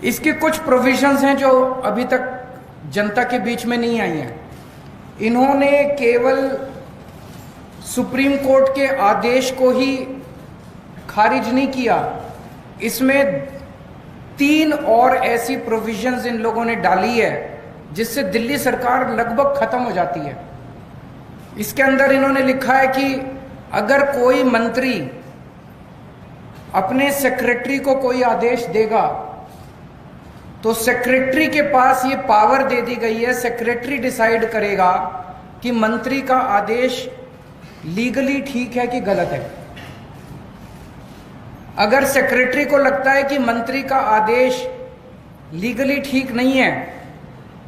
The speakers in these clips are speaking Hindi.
इसकी कुछ प्रोविजंस हैं जो अभी तक जनता के बीच में नहीं आई हैं। इन्होंने केवल सुप्रीम कोर्ट के आदेश को ही खारिज नहीं किया, इसमें 3 और ऐसी प्रोविजंस इन लोगों ने डाली है जिससे दिल्ली सरकार लगभग खत्म हो जाती है। इसके अंदर इन्होंने लिखा है कि अगर कोई मंत्री अपने सेक्रेटरी को कोई आदेश देगा तो सेक्रेटरी के पास ये पावर दे दी गई है, सेक्रेटरी डिसाइड करेगा कि मंत्री का आदेश लीगली ठीक है कि गलत है। अगर सेक्रेटरी को लगता है कि मंत्री का आदेश लीगली ठीक नहीं है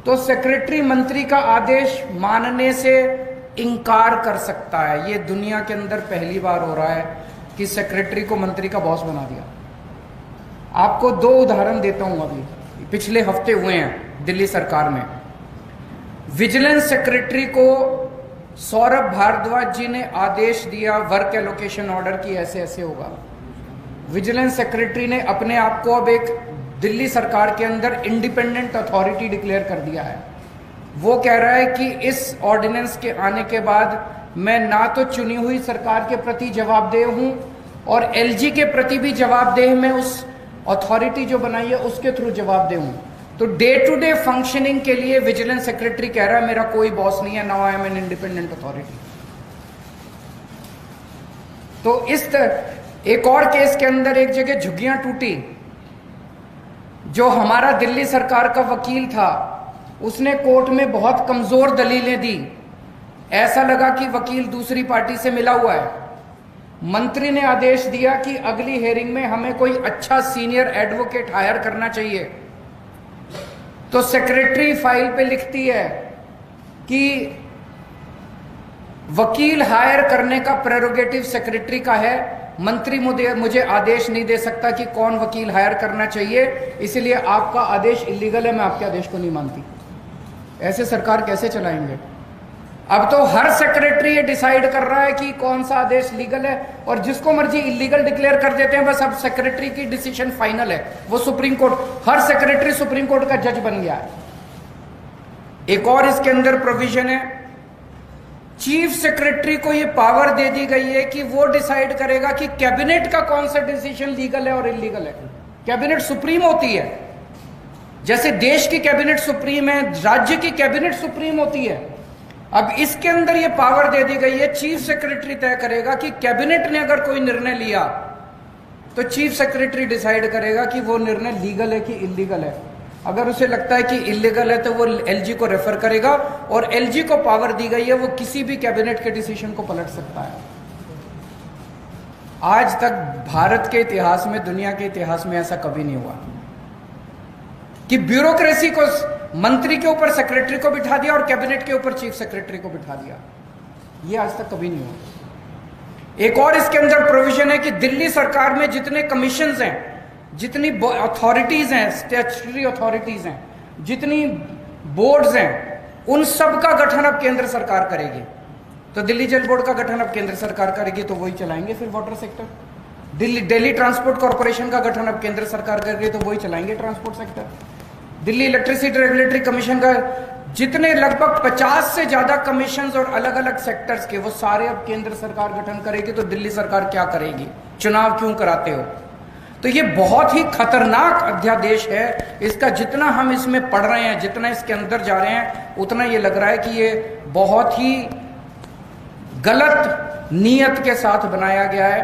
तो सेक्रेटरी मंत्री का आदेश मानने से इनकार कर सकता है। ये दुनिया के अंदर पहली बार हो रहा है कि सेक्रेटरी को मंत्री का बॉस बना दिया। आपको 2 उदाहरण देता हूं, अभी पिछले हफ्ते हुए हैं दिल्ली सरकार में। विजिलेंस सेक्रेटरी को सौरभ भारद्वाज जी ने आदेश दिया वर्क एलोकेशन ऑर्डर की ऐसे ऐसे होगा। विजिलेंस सेक्रेटरी ने अपने आप को अब एक दिल्ली सरकार के अंदर इंडिपेंडेंट अथॉरिटी डिक्लेयर कर दिया है। वो कह रहा है कि इस ऑर्डिनेंस के आने के बाद मैं ना तो चुनी हुई सरकार के प्रति जवाबदेह हूं और एलजी के प्रति भी जवाबदेह, मैं उस अथॉरिटी जो बनाई है उसके थ्रू जवाबदेह हूं। तो डे टू डे फंक्शनिंग के लिए विजिलेंस सेक्रेटरी कह रहा है मेरा कोई बॉस नहीं है, now I am an independent authority. तो इस एक और केस के अंदर एक जगह झुग्गियां टूटी। जो हमारा दिल्ली सरकार का वकील था उसने कोर्ट में बहुत कमजोर दलीलें दी। ऐसा लगा कि वकील दूसरी पार्टी से मिला हुआ है। मंत्री ने आदेश दिया कि अगली हेयरिंग में हमें कोई अच्छा सीनियर एडवोकेट हायर करना चाहिए। तो सेक्रेटरी फाइल पे लिखती है कि वकील हायर करने का प्रेरोगेटिव सेक्रेटरी का है, मंत्री मुझे आदेश नहीं दे सकता कि कौन वकील हायर करना चाहिए, इसलिए आपका आदेश इलीगल है, मैं आपके आदेश को नहीं मानती। ऐसे सरकार कैसे चलाएंगे? अब तो हर सेक्रेटरी ये डिसाइड कर रहा है कि कौन सा आदेश लीगल है और जिसको मर्जी इलीगल डिक्लेयर कर देते हैं। बस अब सेक्रेटरी की डिसीजन फाइनल है, वो सुप्रीम कोर्ट, हर सेक्रेटरी सुप्रीम कोर्ट का जज बन गया है। एक और इसके अंदर प्रोविजन है, चीफ सेक्रेटरी को ये पावर दे दी गई है कि वो डिसाइड करेगा कि कैबिनेट का कौन सा डिसीजन लीगल है और इलीगल है। कैबिनेट सुप्रीम होती है, जैसे देश की कैबिनेट सुप्रीम है, राज्य की कैबिनेट सुप्रीम होती है। अब इसके अंदर ये पावर दे दी गई है, चीफ सेक्रेटरी तय करेगा कि कैबिनेट ने अगर कोई निर्णय लिया तो चीफ सेक्रेटरी डिसाइड करेगा कि वो निर्णय लीगल है कि इलीगल है। अगर उसे लगता है कि इलीगल है तो वो एलजी को रेफर करेगा और एलजी को पावर दी गई है, वो किसी भी कैबिनेट के डिसीजन को पलट सकता है। आज तक भारत के इतिहास में, दुनिया के इतिहास में ऐसा कभी नहीं हुआ कि ब्यूरोक्रेसी को मंत्री के ऊपर सेक्रेटरी को बिठा दिया और कैबिनेट के ऊपर चीफ सेक्रेटरी को बिठा दिया। ये आज तक कभी नहीं हुआ। एक और इसके अंदर प्रोविजन है कि दिल्ली सरकार में जितने कमीशंस हैं, जितनी अथॉरिटीज हैं, स्टैट्यूटरी अथॉरिटीज हैं, जितनी बोर्ड्स हैं, उन सब का गठन अब केंद्र सरकार करेगी। तो दिल्ली जल बोर्ड का गठन अब केंद्र सरकार करेगी, तो वही चलाएंगे फिर water sector. Delhi transport corporation का गठन अब केंद्र सरकार करेगी, तो वही चलाएंगे transport sector. Delhi electricity regulatory commission का जितने लगभग 50 से ज्यादा कमीशन और अलग अलग सेक्टर्स के, वो सारे अब केंद्र सरकार गठन करेगी। तो दिल्ली सरकार क्या करेगी? चुनाव क्यों कराते हो? तो ये बहुत ही खतरनाक अध्यादेश है। इसका जितना हम इसमें पढ़ रहे हैं, जितना इसके अंदर जा रहे हैं, उतना ये लग रहा है कि ये बहुत ही गलत नीयत के साथ बनाया गया है।